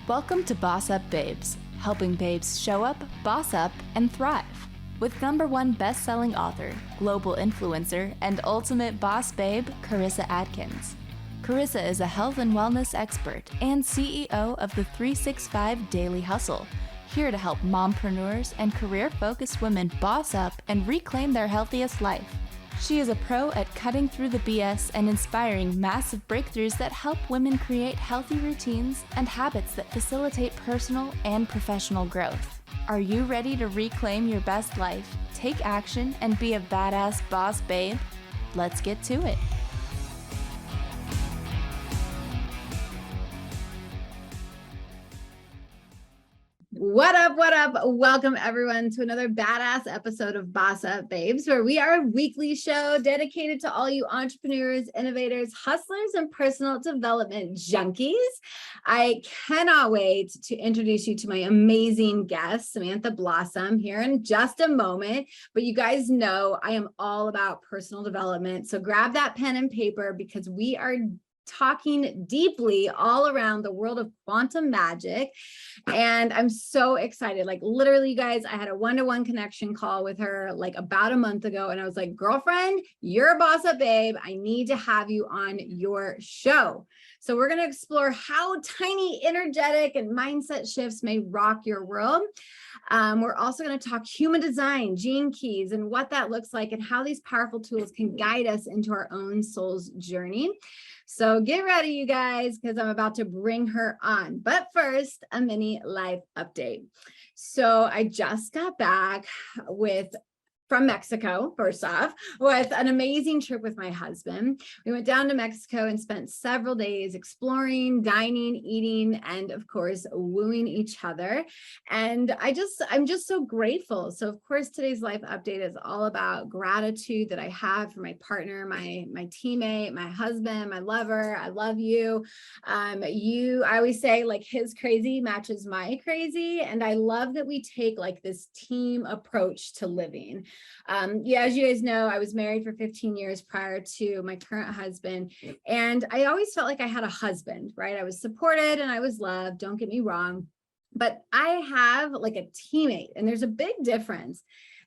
Welcome to BossUp Babes, helping babes show up, boss up, and thrive. With #1 best-selling author, global influencer, and ultimate boss babe, Karissa Adkins. Karissa is a health and wellness expert and CEO of the 365 Daily Hustle, here to help mompreneurs and career-focused women boss up and reclaim their healthiest life. She is a pro at cutting through the BS and inspiring massive breakthroughs that help women create healthy routines and habits that facilitate personal and professional growth. Are you ready to reclaim your best life, take action, and be a badass boss babe? Let's get to it. What up, what up? Welcome everyone to another badass episode of BossUp Babes, where we are a weekly show dedicated to all you entrepreneurs, innovators, hustlers, and personal development junkies. I cannot wait to introduce you to my amazing guest, Samantha Blossom, here in just a moment. But you guys know I am all about personal development. So grab that pen and paper because we are talking deeply all around the world of quantum magic. And I'm so excited. Like literally, you guys, I had a one-to-one connection call with her like about a month ago. And I was like, girlfriend, you're a boss up babe. I need to have you on your show. So we're going to explore how tiny energetic and mindset shifts may rock your world. We're also going to talk human design, gene keys, and what that looks like and how these powerful tools can guide us into our own soul's journey. So get ready, you guys, because I'm about to bring her on. But first, a mini life update. So I just got back from Mexico, first off, with an amazing trip with my husband. We went down to Mexico and spent several days exploring, dining, eating, and of course, wooing each other. And I'm just so grateful. So of course, today's life update is all about gratitude that I have for my partner, my teammate, my husband, my lover. I love you. I always say like his crazy matches my crazy. And I love that we take like this team approach to living. As you guys know, I was married for 15 years prior to my current husband. And I always felt like I had a husband, right? I was supported and I was loved. Don't get me wrong. But I have like a teammate, and there's a big difference.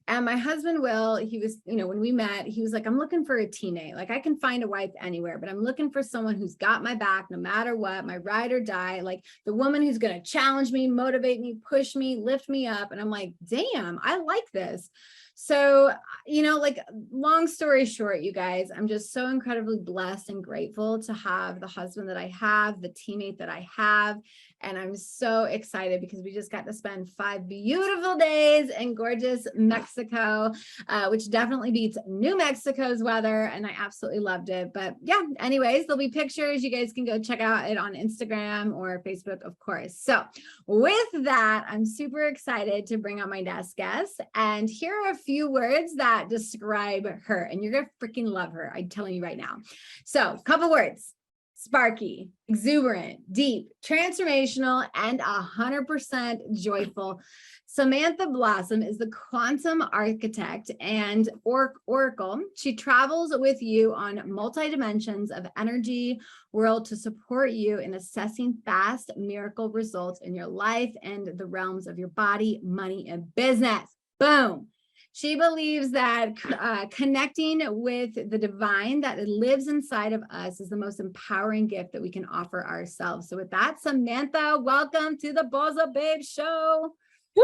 And my husband, Will, he was, when we met, he was like, I'm looking for a teammate. Like I can find a wife anywhere, but I'm looking for someone who's got my back no matter what, my ride or die, like the woman who's going to challenge me, motivate me, push me, lift me up. And I'm like, damn, I like this. So, like long story short, you guys, I'm just so incredibly blessed and grateful to have the husband that I have, the teammate that I have. And I'm so excited because we just got to spend 5 beautiful days in gorgeous Mexico, which definitely beats New Mexico's weather. And I absolutely loved it. But yeah, anyways, there'll be pictures. You guys can go check out it on Instagram or Facebook, of course. So with that, I'm super excited to bring on my next guest. And here are a few words that describe her. And you're going to freaking love her. I'm telling you right now. So a couple words. Sparky, exuberant, deep, transformational, and 100% joyful. Samantha Blossom is the quantum architect and oracle. She travels with you on multi-dimensions of energy world to support you in assessing fast miracle results in your life and the realms of your body, money, and business. Boom. She believes that connecting with the divine that lives inside of us is the most empowering gift that we can offer ourselves. So with that, Samantha, welcome to the BossUp Babe Show. Woo!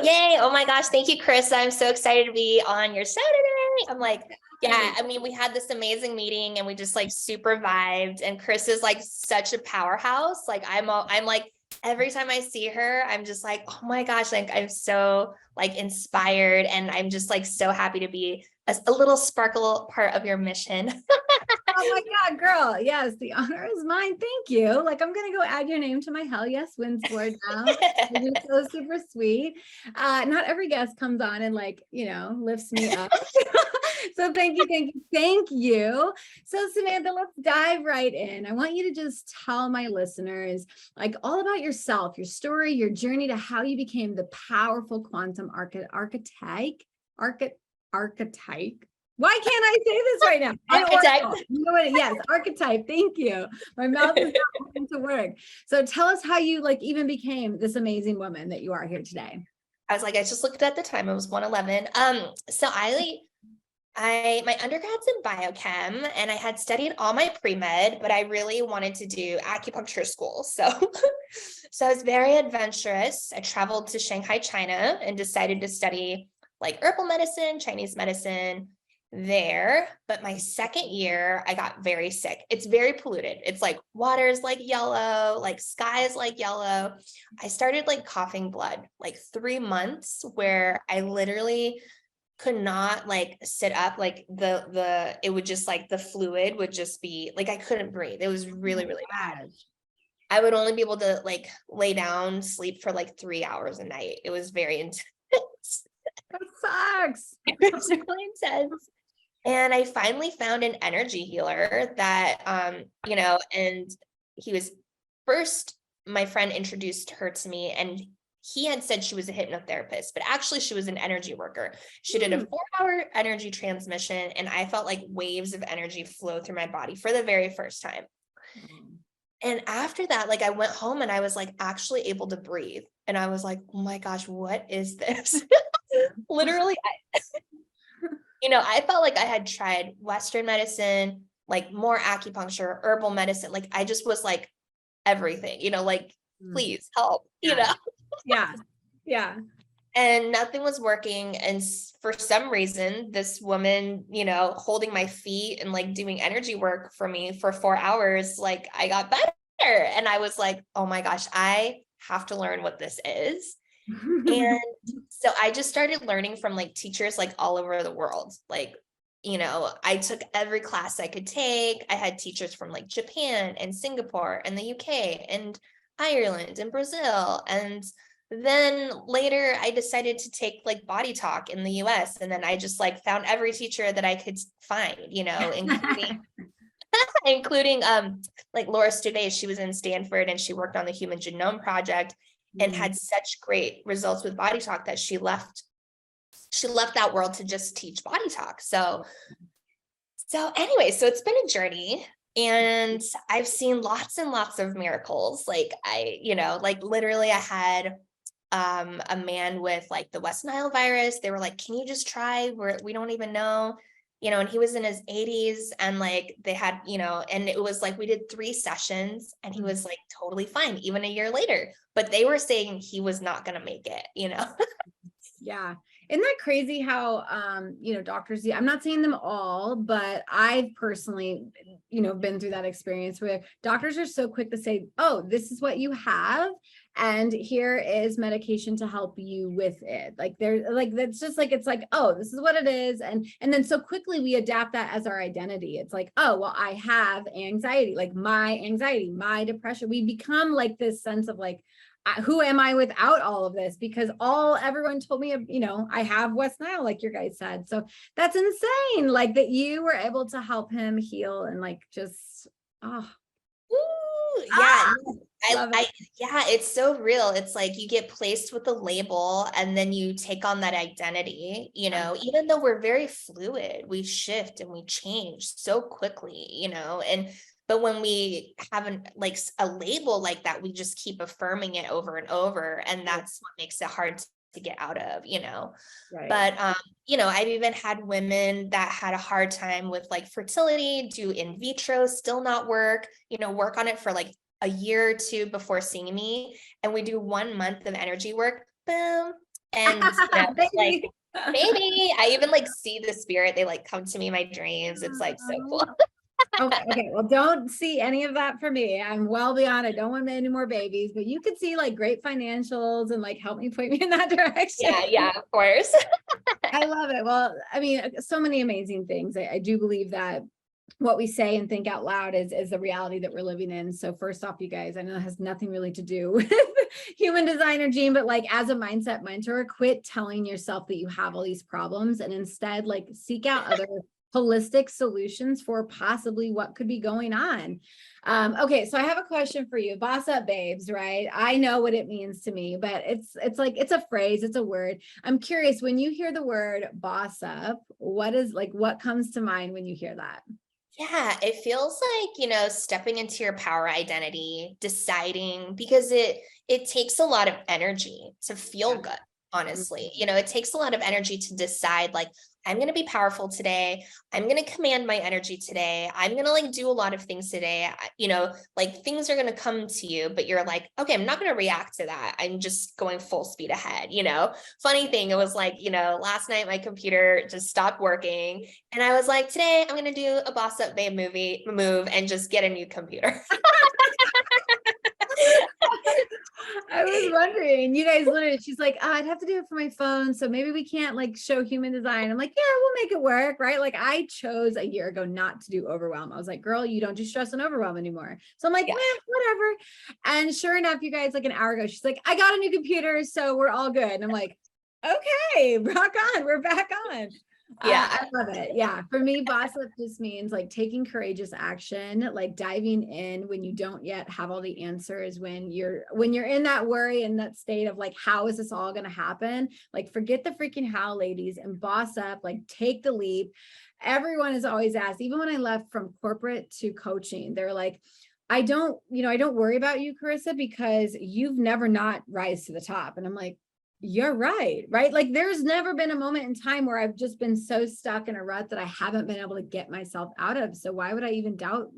Yay. Oh my gosh. Thank you, Chris. I'm so excited to be on your show today. I'm like, yeah, I mean, we had this amazing meeting and we just like super vibed, and Chris is like such a powerhouse. Like I'm like, every time I see her, I'm just like, oh my gosh, like I'm so like inspired, and I'm just like so happy to be a little sparkle part of your mission. Oh my God, girl. Yes, the honor is mine. Thank you. Like, I'm going to go add your name to my Hell Yes Wins board now. You're so super sweet. Not every guest comes on and like, lifts me up. So thank you, thank you, thank you. So Samantha, let's dive right in. I want you to just tell my listeners like all about yourself, your story, your journey to how you became the powerful quantum archetype. Why can't I say this right now? Archetype. You know what? Yes, archetype. Thank you. My mouth is not wanting to work. So tell us how you like even became this amazing woman that you are here today. I just looked at the time. It was 1:11. So my undergrad's in biochem, and I had studied all my pre-med, but I really wanted to do acupuncture school. So I was very adventurous. I traveled to Shanghai, China, and decided to study like herbal medicine, Chinese medicine there. But my second year, I got very sick. It's very polluted. It's like water's like yellow, like sky's like yellow. I started like coughing blood, like 3 months where I literally could not like sit up, like it would just like the fluid would just be like, I couldn't breathe. It was really, really bad. I would only be able to like lay down, sleep for like 3 hours a night. It was very intense. That sucks. It was really intense. And I finally found an energy healer that, and he was first, my friend introduced her to me, and he had said she was a hypnotherapist, but actually she was an energy worker. She did a 4-hour energy transmission, and I felt like waves of energy flow through my body for the very first time. And after that, like I went home and I was like actually able to breathe. And I was like, oh my gosh, what is this? Literally, I felt like I had tried Western medicine, like more acupuncture, herbal medicine. Like I just was like everything, please help, Yeah. Yeah. And nothing was working. And for some reason, this woman, holding my feet and like doing energy work for me for 4 hours, like I got better. And I was like, oh my gosh, I have to learn what this is. And so I just started learning from like teachers like all over the world. Like, I took every class I could take. I had teachers from like Japan and Singapore and the UK and Ireland and Brazil. And then later I decided to take like body talk in the US. And then I just like found every teacher that I could find, including like Laura Stuve. She was in Stanford and she worked on the Human Genome Project and had such great results with body talk that she left that world to just teach body talk. So anyway, so it's been a journey. And I've seen lots and lots of miracles. Like literally I had a man with like the West Nile virus. They were like, can you just try? We don't even know, and he was in his 80s and like they had, and it was like, we did 3 sessions and he was like totally fine, even a year later, but they were saying he was not going to make it, Yeah. Isn't that crazy how, doctors, I'm not saying them all, but I've personally, been through that experience where doctors are so quick to say, oh, this is what you have. And here is medication to help you with it. Like they're like, that's just like, it's like, oh, this is what it is. And then so quickly we adapt that as our identity. It's like, oh, well, I have anxiety, like my anxiety, my depression. We become like this sense of like, who am I without all of this? Because everyone told me, I have West Nile, like your guys said. So that's insane. Like that you were able to help him heal and like just, yeah. It's so real. It's like you get placed with a label and then you take on that identity, even though we're very fluid, we shift and we change so quickly, but when we have a label like that, we just keep affirming it over and over. And that's what makes it hard to get out of, Right. But, I've even had women that had a hard time with like fertility, do in vitro, still not work, work on it for like a year or 2 before seeing me. And we do 1 month of energy work, boom. And like, baby, I even like see the spirit. They like come to me in my dreams. It's like so cool. Okay. Well, don't see any of that for me. I'm well beyond. I don't want any more babies, but you could see like great financials and like help me point me in that direction. Yeah, of course. I love it. Well, I mean, so many amazing things. I do believe that what we say and think out loud is the reality that we're living in. So first off, you guys, I know it has nothing really to do with human design or gene, but like as a mindset mentor, quit telling yourself that you have all these problems and instead like seek out other holistic solutions for possibly what could be going on. Okay, so I have a question for you. Boss up babes, right? I know what it means to me, but it's like, it's a phrase, it's a word. I'm curious, when you hear the word boss up, what comes to mind when you hear that? Yeah, it feels like, stepping into your power identity, deciding, because it takes a lot of energy to feel Yeah. good, honestly. It takes a lot of energy to decide like, I'm going to be powerful today. I'm going to command my energy today. I'm going to like do a lot of things today. Like things are going to come to you, but you're like, okay, I'm not going to react to that. I'm just going full speed ahead. Funny thing, it was like, last night my computer just stopped working and I was like, today I'm going to do a boss up babe move and just get a new computer. I was wondering, you guys literally, she's like, I'd have to do it for my phone. So maybe we can't like show human design. I'm like, yeah, we'll make it work. Right. Like I chose a year ago not to do overwhelm. I was like, girl, you don't do stress and overwhelm anymore. So I'm like, Yeah. whatever. And sure enough, you guys, like an hour ago, she's like, I got a new computer. So we're all good. And I'm like, okay, rock on. We're back on. Yeah. I love it. Yeah. For me, boss up just means like taking courageous action, like diving in when you don't yet have all the answers, when you're in that worry and that state of like, how is this all going to happen? Like, forget the freaking how, ladies, and boss up, like take the leap. Everyone is always asked, even when I left from corporate to coaching, they're like, I don't worry about you, Karissa, because you've never not rise to the top. And I'm like, you're right? Like there's never been a moment in time where I've just been so stuck in a rut that I haven't been able to get myself out of. So why would I even doubt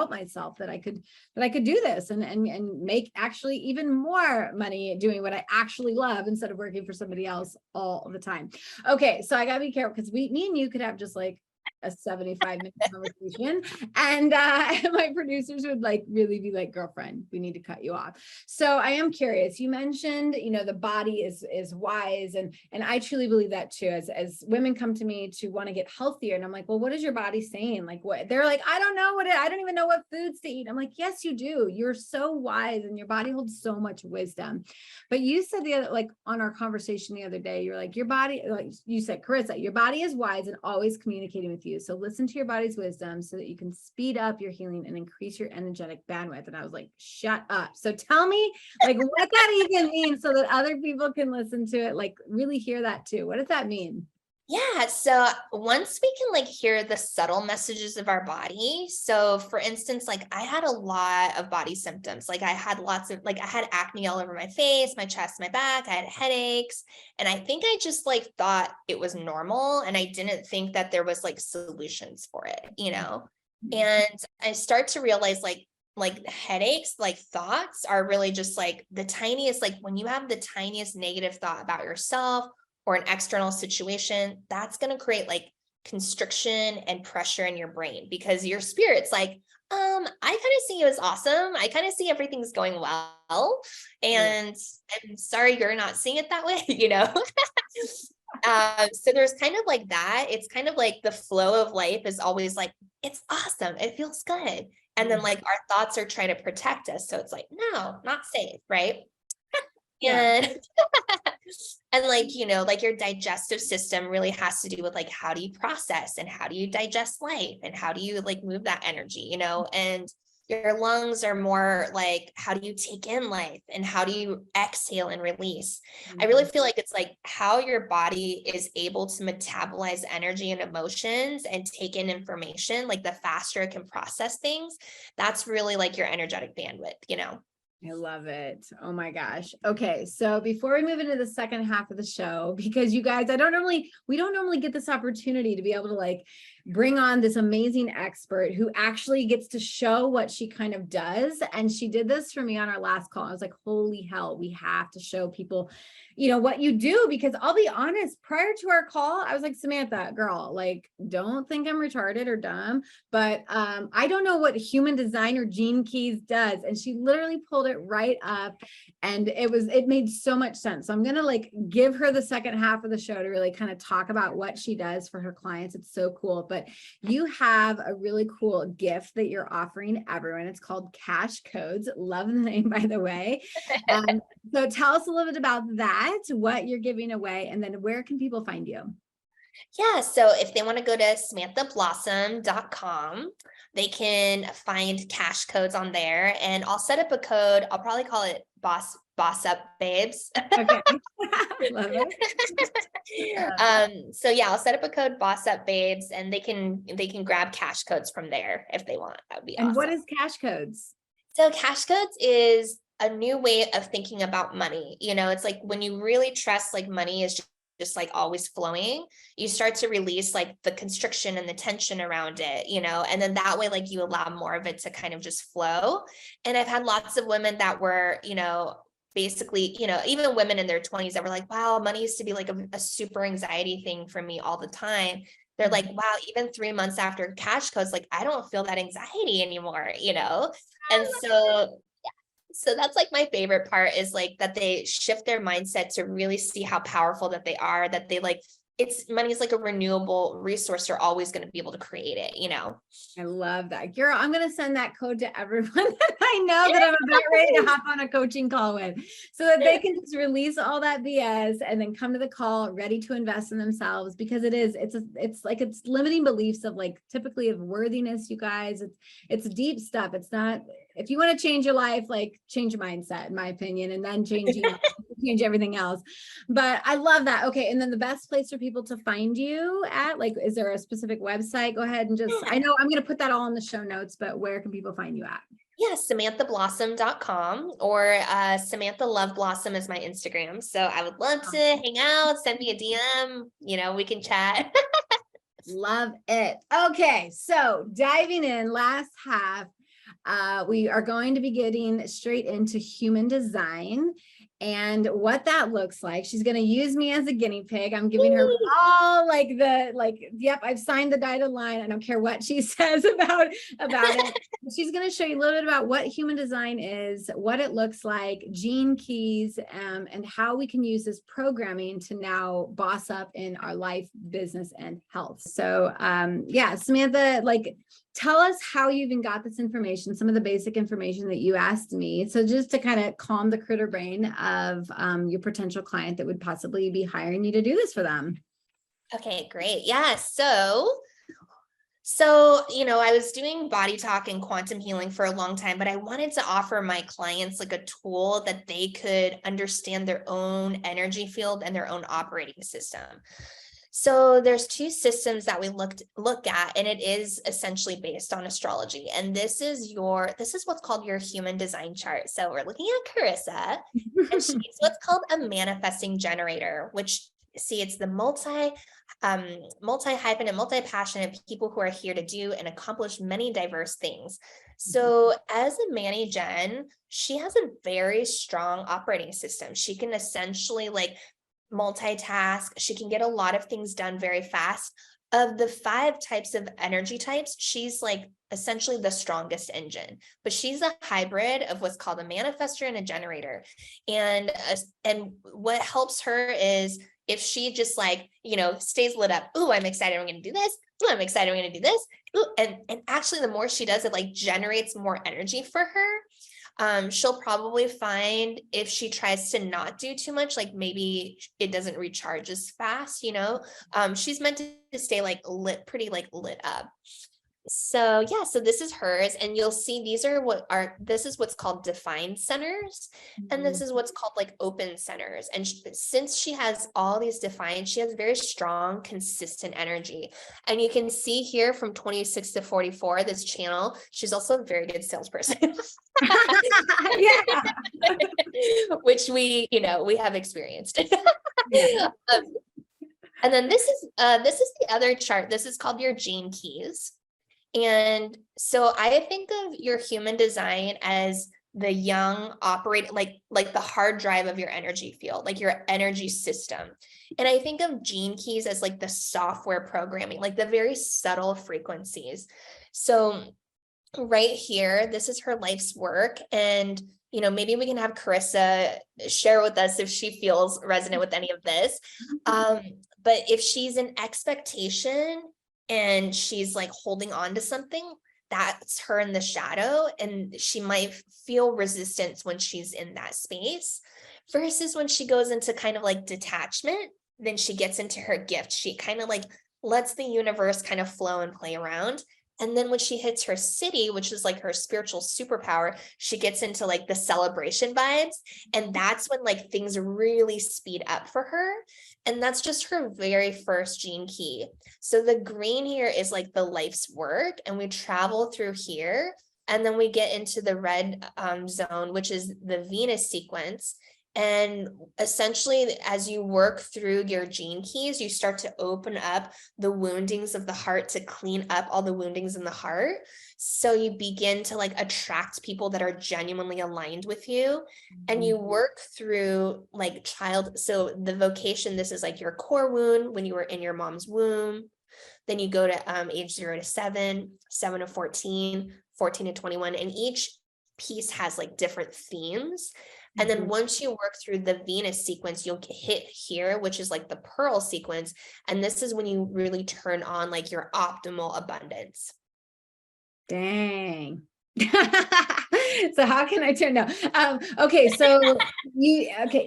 myself that I could do this and make actually even more money doing what I actually love instead of working for somebody else all the time. Okay, so I gotta be careful because me and you could have just like a 75-minute conversation and my producers would like really be like, girlfriend, we need to cut you off. So I am curious, you mentioned the body is wise, and I truly believe that too. As women come to me to want to get healthier, and I'm like, well, what is your body saying? Like, what? They're like, I don't even know what foods to eat. I'm like, yes you do. You're so wise and your body holds so much wisdom. But you said like on our conversation the other day, you're like, your body, like you said, Karissa, your body is wise and always communicating with you. So listen to your body's wisdom so that you can speed up your healing and increase your energetic bandwidth. And I was like, shut up. So tell me like what that even means so that other people can listen to it, like really hear that too. What does that mean? Yeah. So once we can like hear the subtle messages of our body. So for instance, like I had a lot of body symptoms. Like I had I had acne all over my face, my chest, my back, I had headaches. And I think I just like thought it was normal. And I didn't think that there was like solutions for it, and I start to realize like headaches, like thoughts are really just like the tiniest, like when you have the tiniest negative thought about yourself or an external situation, that's going to create like constriction and pressure in your brain because your spirit's like, I kind of see you as awesome. I kind of see everything's going well. And I'm sorry, you're not seeing it that way, So there's kind of like that. It's kind of like the flow of life is always like, it's awesome. It feels good. And then like our thoughts are trying to protect us. So it's like, no, not safe. Right. And and like like your digestive system really has to do with like how do you process and how do you digest life and how do you like move that energy, and your lungs are more like how do you take in life and how do you exhale and release. I really feel like it's like how your body is able to metabolize energy and emotions and take in information, like the faster it can process things, that's really like your energetic bandwidth. I love it. Oh my gosh. Okay. So before we move into the second half of the show, because you guys, we don't normally get this opportunity to be able to like bring on this amazing expert who actually gets to show what she kind of does. And she did this for me on our last call. I was like, holy hell, we have to show people, what you do, because I'll be honest, prior to our call, I was like, Samantha, girl, like, don't think I'm retarded or dumb, but I don't know what human design or Gene Keys does. And she literally pulled it right up and it made so much sense. So I'm going to like give her the second half of the show to really kind of talk about what she does for her clients. It's so cool. But but you have a really cool gift that you're offering everyone. It's called Cash Codes. Love the name, by the way. So tell us a little bit about that, what you're giving away, and then where can people find you? Yeah, so if they want to go to SamanthaBlossom.com, they can find cash codes on there, and I'll set up a code. I'll probably call it BossUp Babes. Okay. Love it. So yeah, I'll set up a code BossUp Babes, and they can grab cash codes from there if they want. That would be awesome. And what is Cash Codes? So cash codes is a new way of thinking about money. You know, it's like when you really trust like money is just like always flowing, you start to release like the constriction and the tension around it, you know, and then that way, like you allow more of it to kind of just flow. And I've had lots of women that were, you know, basically, you know, even women in their 20s that were like, wow, money used to be like a super anxiety thing for me all the time. They're like, wow, even 3 months after cash codes, like I don't feel that anxiety anymore, you know? And so that's like my favorite part is like that they shift their mindset to really see how powerful that they are, that they like, money is like a renewable resource. You're always going to be able to create it, you know? I love that. Girl, I'm going to send that code to everyone that I know that I'm about ready to hop on a coaching call with, so that they can just release all that BS and then come to the call ready to invest in themselves, because it's limiting beliefs of like typically of worthiness, you guys. It's deep stuff. It's not, if you want to change your life, like change your mindset, in my opinion, and then change everything else. But I love that. Okay. And then the best place for people to find you at, like, is there a specific website? Go ahead and I know I'm going to put that all in the show notes, but where can people find you at? Yeah, SamanthaBlossom.com, or Samantha Love Blossom is my Instagram. So I would love to hang out, send me a DM, you know, we can chat. Love it. Okay. So diving in, last half, we are going to be getting straight into human design and what that looks like. She's going to use me as a guinea pig. I'm giving her all yep, I've signed the dotted line. I don't care what she says about it. She's going to show you a little bit about what human design is, what it looks like, gene keys, and how we can use this programming to now boss up in our life, business, and health. So yeah, Samantha, like, tell us how you even got this information, some of the basic information that you asked me. So just to kind of calm the critter brain of your potential client that would possibly be hiring you to do this for them. Okay, great. Yeah. So, you know, I was doing body talk and quantum healing for a long time, but I wanted to offer my clients like a tool that they could understand their own energy field and their own operating system. So there's two systems that we look at, and it is essentially based on astrology. And this is what's called your human design chart. So we're looking at Karissa, and she's what's called a manifesting generator, which, see, it's the multi-hyphen and multi-passionate people who are here to do and accomplish many diverse things. So as a Manny Gen, she has a very strong operating system. She can essentially like multitask. She can get a lot of things done very fast. Of the 5 types of energy types, she's like essentially the strongest engine, but she's a hybrid of what's called a manifestor and a generator. And what helps her is if she just like, you know, stays lit up. Oh, I'm excited. I'm going to do this. Oh, I'm excited. I'm going to do this. Ooh, and actually the more she does, it like generates more energy for her. She'll probably find if she tries to not do too much, like maybe it doesn't recharge as fast, you know, she's meant to stay like pretty lit up. So yeah, so this is hers, and you'll see this is what's called defined centers, and this is what's called like open centers. And since she has all these defined, she has very strong, consistent energy. And you can see here from 26 to 44, this channel, she's also a very good salesperson. Yeah. Which we have experienced. And then this is the other chart. This is called your gene keys. And so I think of your human design as the young operate, like the hard drive of your energy field, like your energy system. And I think of gene keys as like the software programming, like the very subtle frequencies. So right here, this is her life's work. And, you know, maybe we can have Karissa share with us if she feels resonant with any of this. But if she's in expectation, and she's like holding on to something, that's her in the shadow, and she might feel resistance when she's in that space, versus when she goes into kind of like detachment, then she gets into her gift. She kind of like lets the universe kind of flow and play around. And then when she hits her city, which is like her spiritual superpower, she gets into like the celebration vibes. And that's when like things really speed up for her. And that's just her very first gene key. So the green here is like the life's work, and we travel through here. And then we get into the red zone, which is the Venus sequence. And essentially, as you work through your gene keys, you start to open up the woundings of the heart to clean up all the woundings in the heart. So you begin to like attract people that are genuinely aligned with you. And you work through like so the vocation, this is like your core wound when you were in your mom's womb. Then you go to age 0 to 7, 7 to 14, 14 to 21, and each piece has like different themes. And then once you work through the Venus sequence, you'll hit here, which is like the pearl sequence. And this is when you really turn on like your optimal abundance. Dang. So how can I turn now? Okay. So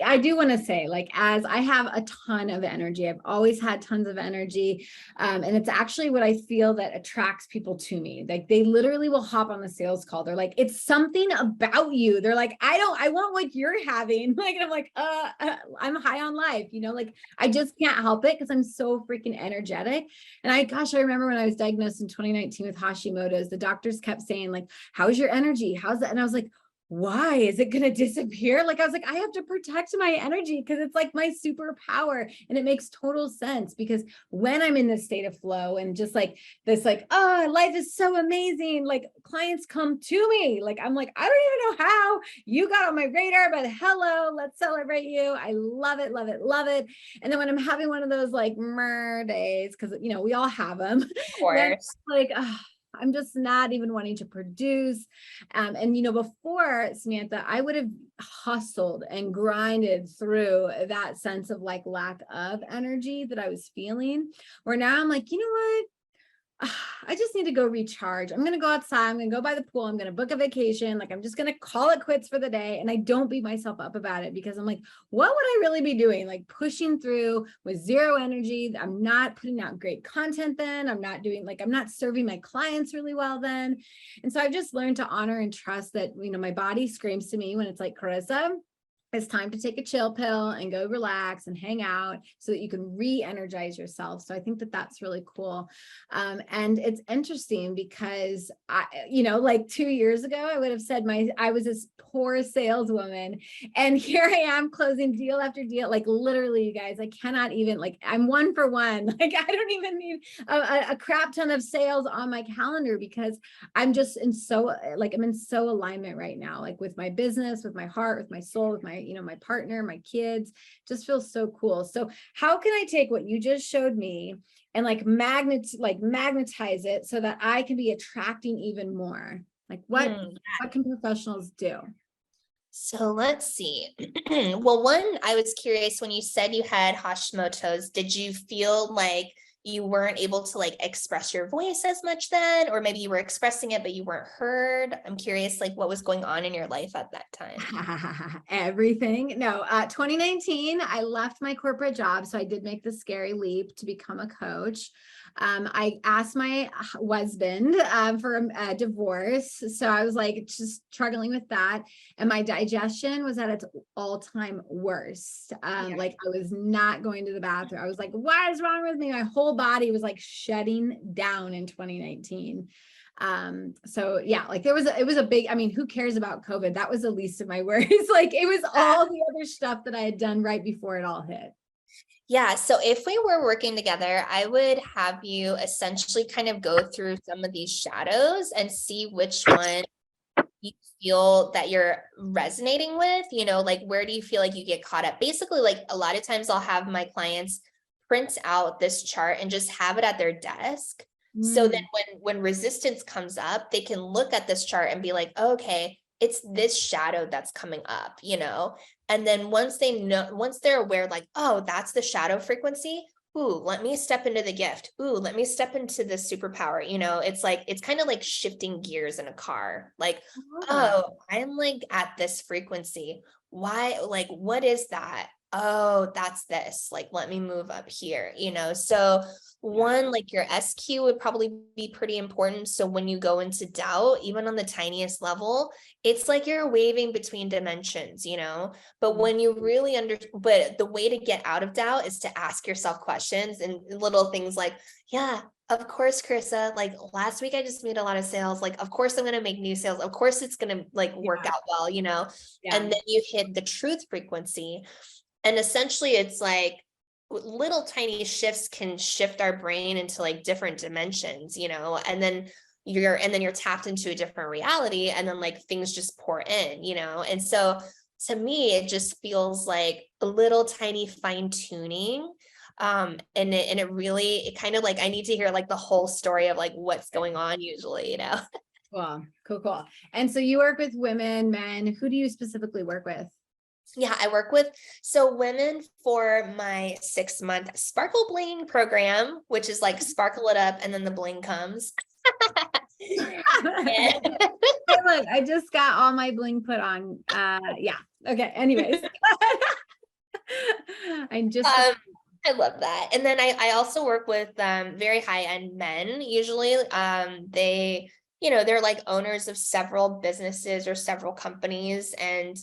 I do want to say, like, as I have a ton of energy, I've always had tons of energy. And it's actually what I feel that attracts people to me. Like they literally will hop on the sales call. They're like, it's something about you. They're like, I want what you're having. Like, and I'm like, I'm high on life, like I just can't help it because I'm so freaking energetic. And I remember when I was diagnosed in 2019 with Hashimoto's, the doctors kept saying like, how's your energy? How's that? And I was like, why is it going to disappear? Like, I was like, I have to protect my energy because it's like my superpower. And it makes total sense because when I'm in this state of flow and just like this, like, oh, life is so amazing. Like clients come to me. Like, I'm like, I don't even know how you got on my radar, but hello, let's celebrate you. I love it, love it, love it. And then when I'm having one of those like mer days, because, we all have them. Of course. Like, I'm just not even wanting to produce. And, before, Samantha, I would have hustled and grinded through that sense of like lack of energy that I was feeling, where now I'm like, you know what? I just need to go recharge. I'm going to go outside. I'm going to go by the pool. I'm going to book a vacation. Like, I'm just going to call it quits for the day. And I don't beat myself up about it because I'm like, what would I really be doing? Like pushing through with zero energy. I'm not putting out great content then. I'm not serving my clients really well then. And so I've just learned to honor and trust that, my body screams to me when it's like, Karissa, it's time to take a chill pill and go relax and hang out so that you can re-energize yourself. So I think that that's really cool. And it's interesting because like 2 years ago, I would have said I was this poor saleswoman, and here I am closing deal after deal. Like literally, you guys, I cannot even, like, I'm 1 for 1. Like I don't even need a crap ton of sales on my calendar because I'm just I'm in so alignment right now, like with my business, with my heart, with my soul, with my my partner, my kids. Just feels so cool. So how can I take what you just showed me and magnetize it so that I can be attracting even more? Like what can professionals do? So let's see. Well, one, I was curious when you said you had Hashimoto's, did you feel like you weren't able to like express your voice as much then, or maybe you were expressing it, but you weren't heard? I'm curious, like what was going on in your life at that time? Everything. No, 2019, I left my corporate job. So I did make the scary leap to become a coach. I asked my husband for a divorce. So I was like just struggling with that. And my digestion was at its all-time worst. Like I was not going to the bathroom. I was like, what is wrong with me? My whole body was like shutting down in 2019. So yeah, like it was a big, who cares about COVID? That was the least of my worries. Like it was all the other stuff that I had done right before it all hit. Yeah. So if we were working together, I would have you essentially kind of go through some of these shadows and see which one you feel that you're resonating with, like where do you feel like you get caught up? Basically, like a lot of times I'll have my clients print out this chart and just have it at their desk. So then when resistance comes up, they can look at this chart and be like, okay, it's this shadow that's coming up, And then once they're aware, like, oh, that's the shadow frequency, ooh, let me step into the gift. Ooh, let me step into the superpower. It's like, it's kind of like shifting gears in a car. Like, oh, I'm like at this frequency. Why? Like, what is that? Oh, that's this. Like, let me move up here, So one, like your SQ would probably be pretty important. So when you go into doubt, even on the tiniest level, it's like you're waving between dimensions, but when you really but the way to get out of doubt is to ask yourself questions and little things like, yeah, of course, Karissa, like last week I just made a lot of sales. Like, of course I'm going to make new sales. Of course it's going to like work out well, and then you hit the truth frequency. And essentially it's like little tiny shifts can shift our brain into like different dimensions, and then you're tapped into a different reality, and then like things just pour in, and so to me it just feels like a little tiny fine tuning. And it really, it kind of like, I need to hear like the whole story of like what's going on usually, Cool. And so you work with women, men. Who do you specifically work with? Yeah, I work with women for my 6-month sparkle bling program, which is like sparkle it up and then the bling comes. Hey, look, I just got all my bling put on. Yeah. Okay. Anyways. I love that. And then I also work with very high-end men. Usually they're like owners of several businesses or several companies, and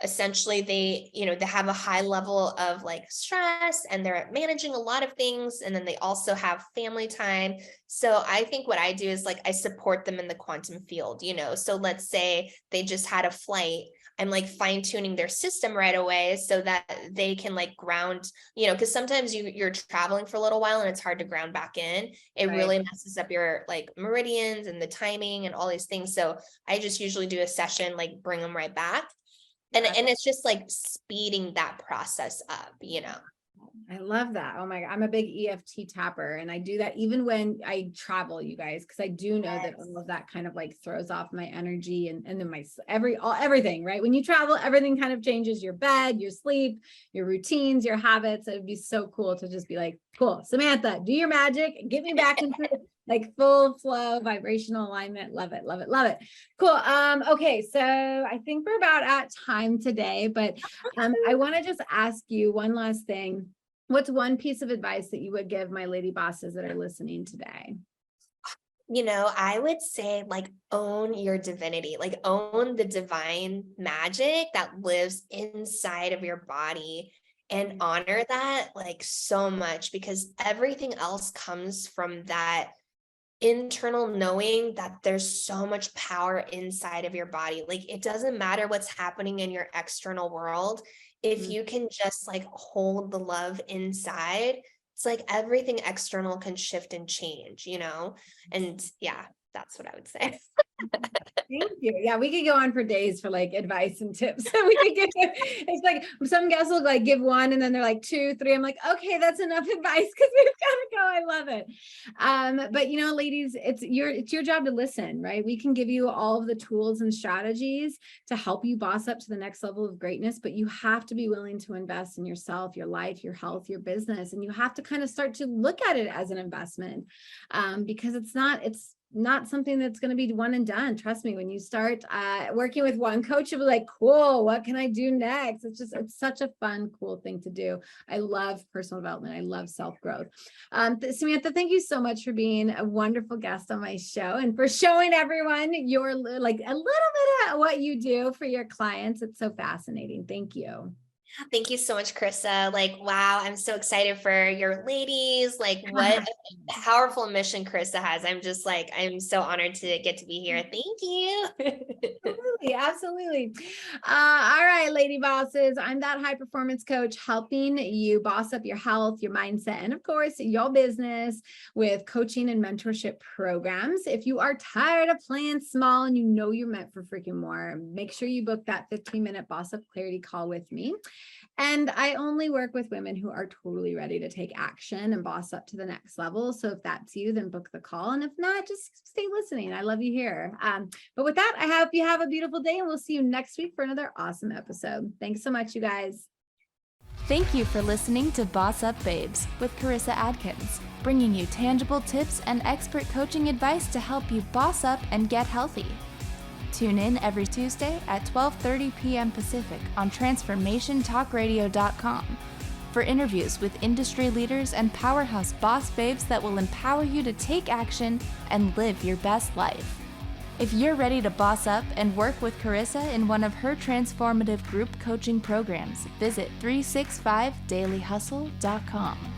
essentially they have a high level of like stress, and they're managing a lot of things, and then they also have family time. So I think what I do is like I support them in the quantum field, so let's say they just had a flight. I'm like fine tuning their system right away so that they can like ground, because sometimes you're traveling for a little while and it's hard to ground back in. It really messes up your like meridians and the timing and all these things. So I just usually do a session, like bring them right back. And it's just like speeding that process up, I love that. Oh my God. I'm a big EFT tapper, and I do that even when I travel, you guys, because I do know that all of that kind of like throws off my energy and then everything, right? When you travel, everything kind of changes: your bed, your sleep, your routines, your habits. It'd be so cool to just be like, cool, Samantha, do your magic, get me back into like full flow, vibrational alignment. Love it. Cool. Okay. So I think we're about at time today, but I want to just ask you one last thing. What's one piece of advice that you would give my lady bosses that are listening today? I would say like own your divinity, like own the divine magic that lives inside of your body, and honor that like so much, because everything else comes from that internal knowing that there's so much power inside of your body. Like it doesn't matter what's happening in your external world. If you can just like hold the love inside, it's like everything external can shift and change, and yeah, that's what I would say. Thank you. Yeah, we could go on for days for like advice and tips. It's like some guests will like give one and then they're like 2, 3. I'm like, okay, that's enough advice because we've got to go. I love it. But ladies, it's your job to listen, right? We can give you all of the tools and strategies to help you boss up to the next level of greatness, but you have to be willing to invest in yourself, your life, your health, your business, and you have to kind of start to look at it as an investment, because it's not something that's going to be one and done. Trust me, when you start working with one coach, you'll be like, cool, what can I do next? It's such a fun, cool thing to do. I love personal development. I love self-growth. Samantha, thank you so much for being a wonderful guest on my show and for showing everyone your like a little bit of what you do for your clients. It's so fascinating. Thank you. Thank you so much, Karissa. Like, wow, I'm so excited for your ladies. Like, what a powerful mission Karissa has. I'm so honored to get to be here. Thank you. Absolutely. All right, lady bosses, I'm that high performance coach helping you boss up your health, your mindset, and of course, your business with coaching and mentorship programs. If you are tired of playing small and you're meant for freaking more, make sure you book that 15-minute Boss Up Clarity call with me. And I only work with women who are totally ready to take action and boss up to the next level. So if that's you, then book the call. And if not, just stay listening. I love you here. But with that, I hope you have a beautiful day, and we'll see you next week for another awesome episode. Thanks so much, you guys. Thank you for listening to Boss Up Babes with Karissa Adkins, bringing you tangible tips and expert coaching advice to help you boss up and get healthy. Tune in every Tuesday at 12:30 p.m. Pacific on transformationtalkradio.com for interviews with industry leaders and powerhouse boss babes that will empower you to take action and live your best life. If you're ready to boss up and work with Karissa in one of her transformative group coaching programs, visit 365dailyhustle.com.